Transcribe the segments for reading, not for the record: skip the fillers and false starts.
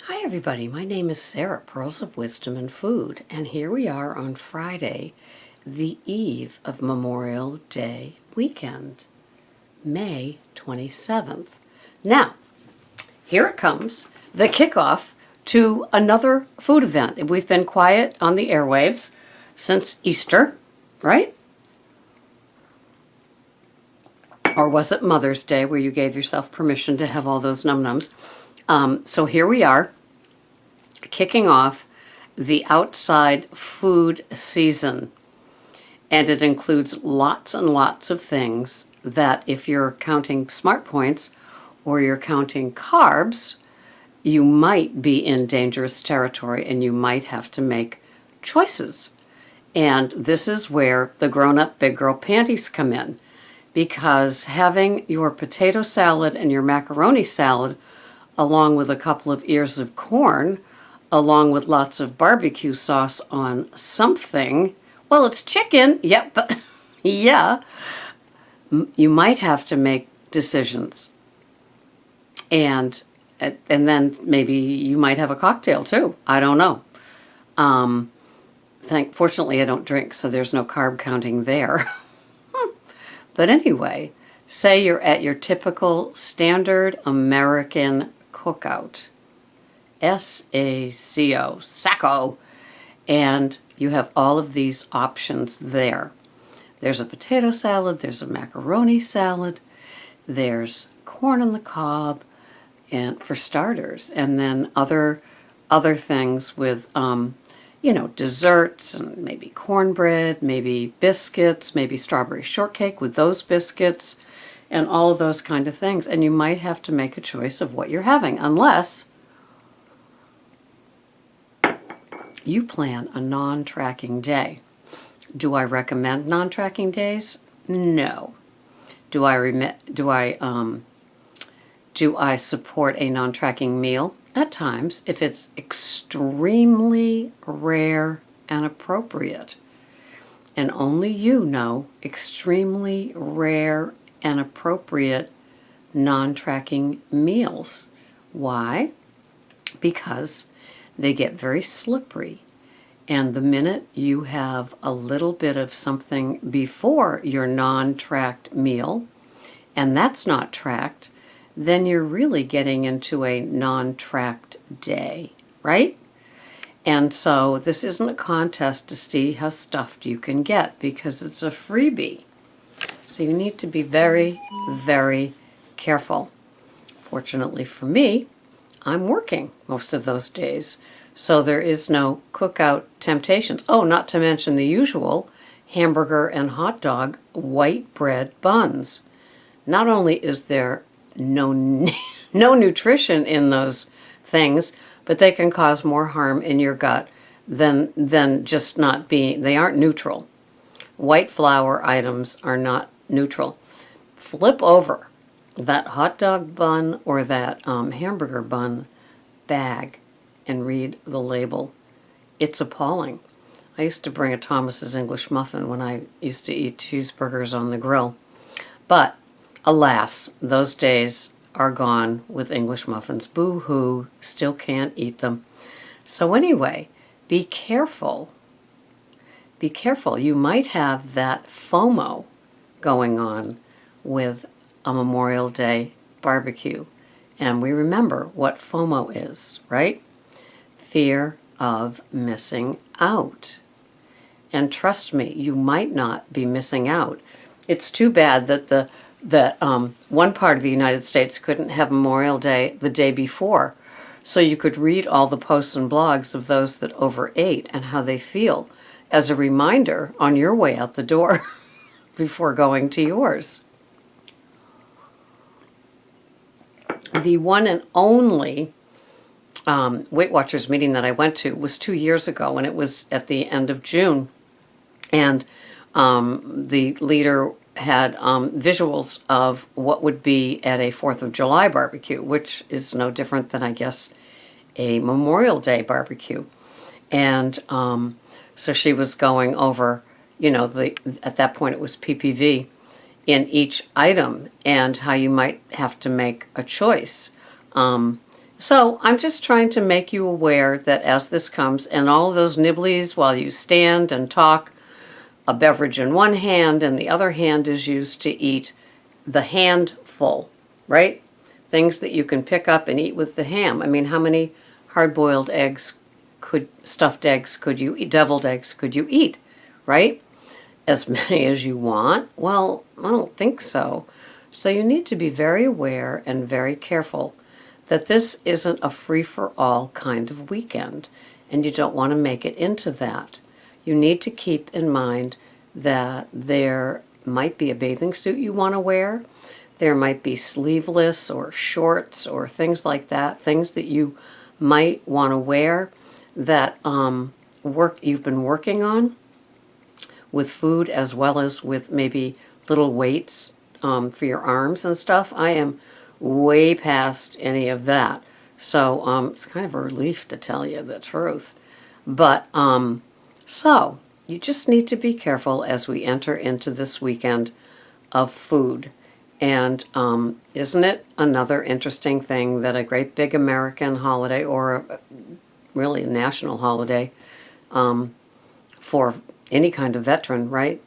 Hi everybody, my name is Sarah, Pearls of Wisdom and Food, and here we are on Friday, the eve of Memorial Day weekend, May 27th. Now, here it comes, the kickoff to another food event. We've been quiet on the airwaves since Easter, right? Or was it Mother's Day where you gave yourself permission to have all those num-nums? So here we are, kicking off the outside food season. And it includes lots and lots of things that if you're counting smart points or you're counting carbs, you might be in dangerous territory and you might have to make choices. And this is where the grown-up big girl panties come in, because having your potato salad and your macaroni salad along with a couple of ears of corn along with lots of barbecue sauce on something. Well, it's chicken, yep, but yeah, you might have to make decisions. And then maybe you might have a cocktail too. I don't know. Fortunately, I don't drink, so there's no carb counting there. But anyway, say you're at your typical standard American cookout. S-A-C-O, sacco, and you have all of these options there. There's a potato salad, there's a macaroni salad, there's corn on the cob, and for starters, and then other things with desserts and maybe cornbread, maybe biscuits, maybe strawberry shortcake with those biscuits, and all of those kind of things. And you might have to make a choice of what you're having, unless you plan a non-tracking day. Do I recommend non-tracking days? No. Do I support a non-tracking meal? At times, if it's extremely rare and appropriate. And only you know extremely rare and appropriate non-tracking meals. Why? Because they get very slippery, and the minute you have a little bit of something before your non-tracked meal, and that's not tracked, then you're really getting into a non-tracked day, right? And so this isn't a contest to see how stuffed you can get, because it's a freebie. So you need to be very, very careful. Fortunately for me, I'm working most of those days, so there is no cookout temptations. Oh, not to mention the usual hamburger and hot dog white bread buns. Not only is there no nutrition in those things, but they can cause more harm in your gut than just not being, they aren't neutral. White flour items are not neutral. Flip over that hot dog bun or that hamburger bun bag and read the label. It's appalling. I used to bring a Thomas's English muffin when I used to eat cheeseburgers on the grill. But alas, those days are gone with English muffins. Boo-hoo, still can't eat them. So anyway, be careful. Be careful. You might have that FOMO going on with a Memorial Day barbecue. And we remember what FOMO is, right? Fear of missing out. And trust me, you might not be missing out. It's too bad that one part of the United States couldn't have Memorial Day the day before, so you could read all the posts and blogs of those that overate and how they feel as a reminder on your way out the door before going to yours. The one and only Weight Watchers meeting that I went to was 2 years ago, and it was at the end of June. And the leader had visuals of what would be at a 4th of July barbecue, which is no different than, I guess, a Memorial Day barbecue. And so she was going over, at that point it was PPV in each item and how you might have to make a choice. So I'm just trying to make you aware that as this comes, and all of those nibblies while you stand and talk, a beverage in one hand and the other hand is used to eat the handful, right? Things that you can pick up and eat with the ham. I mean, how many hard-boiled eggs stuffed eggs could you eat, deviled eggs could you eat, right? As many as you want? Well, I don't think so. So you need to be very aware and very careful that this isn't a free-for-all kind of weekend, and you don't want to make it into that. You need to keep in mind that there might be a bathing suit you want to wear. There might be sleeveless or shorts or things like that, things that you might want to wear that you've been working on with food as well as with maybe little weights for your arms and stuff. I am way past any of that. So it's kind of a relief to tell you the truth. But so you just need to be careful as we enter into this weekend of food. And isn't it another interesting thing that a great big American holiday, or really a national holiday for any kind of veteran, right?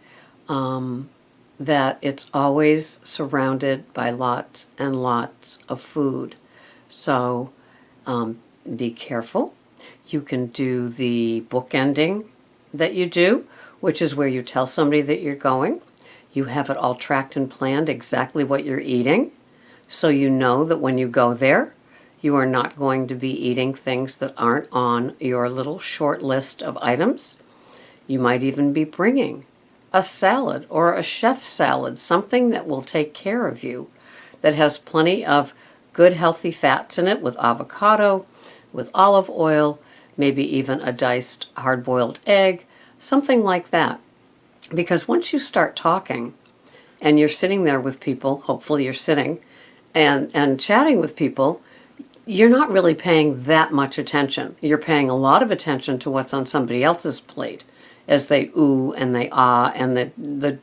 That it's always surrounded by lots and lots of food. So be careful. You can do the bookending that you do, which is where you tell somebody that you're going. You have it all tracked and planned exactly what you're eating, so you know that when you go there, you are not going to be eating things that aren't on your little short list of items. You might even be bringing a salad or a chef salad, something that will take care of you, that has plenty of good healthy fats in it, with avocado, with olive oil, maybe even a diced hard-boiled egg, something like that. Because once you start talking and you're sitting there with people, hopefully you're sitting and chatting with people, you're not really paying that much attention. You're paying a lot of attention to what's on somebody else's plate as they ooh and they ah and the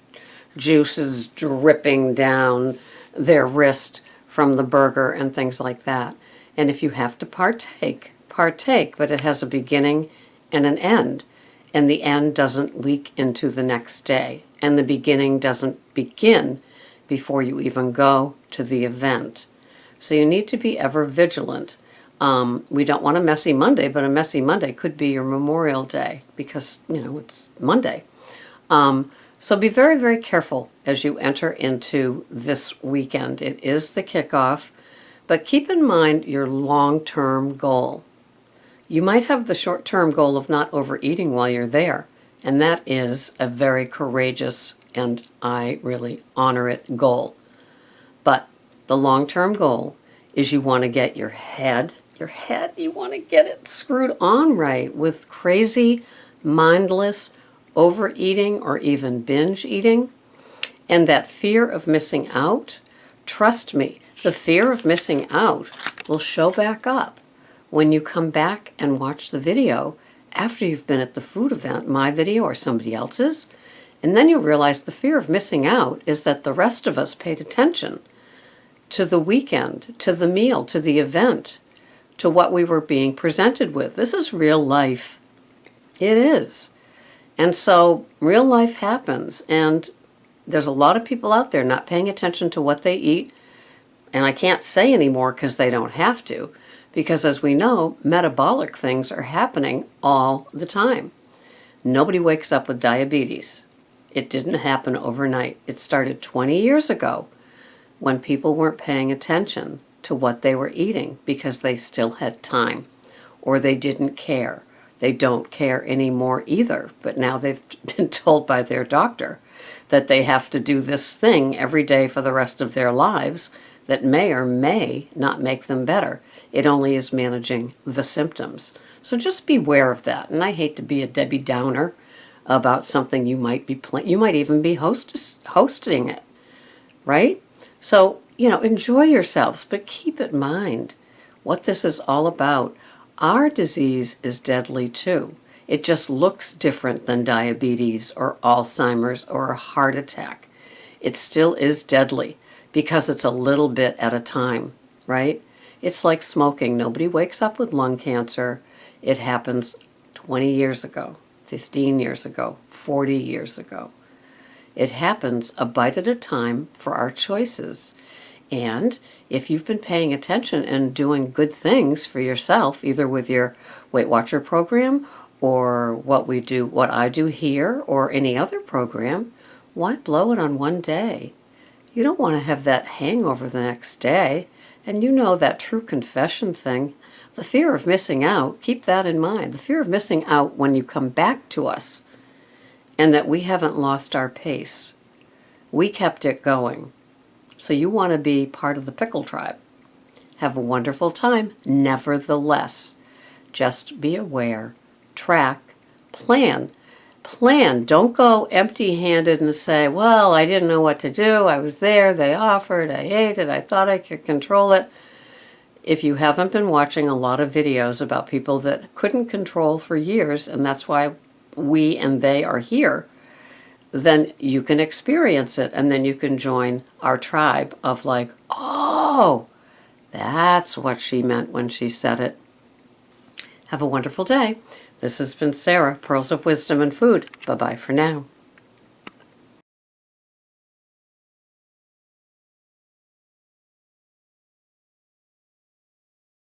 juice is dripping down their wrist from the burger and things like that. And if you have to partake, but it has a beginning and an end. And the end doesn't leak into the next day. And the beginning doesn't begin before you even go to the event. So you need to be ever vigilant. We don't want a messy Monday, but a messy Monday could be your Memorial Day because, it's Monday. So be very, very careful as you enter into this weekend. It is the kickoff, but keep in mind your long-term goal. You might have the short-term goal of not overeating while you're there, and that is a very courageous, and I really honor it, goal. But the long-term goal is you want to get your head, you want to get it screwed on right with crazy, mindless overeating or even binge eating. And that fear of missing out, trust me, the fear of missing out will show back up when you come back and watch the video after you've been at the food event, my video or somebody else's. And then you'll realize the fear of missing out is that the rest of us paid attention to the weekend, to the meal, to the event, to what we were being presented with. This is real life. It is. And so real life happens, and there's a lot of people out there not paying attention to what they eat. And I can't say anymore because they don't have to, because as we know, metabolic things are happening all the time. Nobody wakes up with diabetes. It didn't happen overnight. It started 20 years ago when people weren't paying attention to what they were eating because they still had time, or they didn't care. They don't care anymore either, but now they've been told by their doctor that they have to do this thing every day for the rest of their lives that may or may not make them better. It only is managing the symptoms. So just beware of that. And I hate to be a Debbie Downer about something you might be you might even be hosting it, right? So, enjoy yourselves, but keep in mind what this is all about. Our disease is deadly too. It just looks different than diabetes or Alzheimer's or a heart attack. It still is deadly because it's a little bit at a time, right? It's like smoking. Nobody wakes up with lung cancer. It happens 20 years ago, 15 years ago, 40 years ago. It happens a bite at a time for our choices. And if you've been paying attention and doing good things for yourself, either with your Weight Watcher program or what I do here or any other program, why blow it on one day? You don't want to have that hangover the next day. And you know that true confession thing, the fear of missing out, keep that in mind. The fear of missing out when you come back to us and that we haven't lost our pace. We kept it going. So you want to be part of the pickle tribe. Have a wonderful time. Nevertheless, just be aware, track, plan. Plan. Don't go empty-handed and say, well, I didn't know what to do. I was there. They offered. I ate it. I thought I could control it. If you haven't been watching a lot of videos about people that couldn't control for years, and that's why we and they are here, then you can experience it, and then you can join our tribe of like, oh, that's what she meant when she said it. Have a wonderful day. This has been Sarah, Pearls of Wisdom and Food. Bye-bye for now.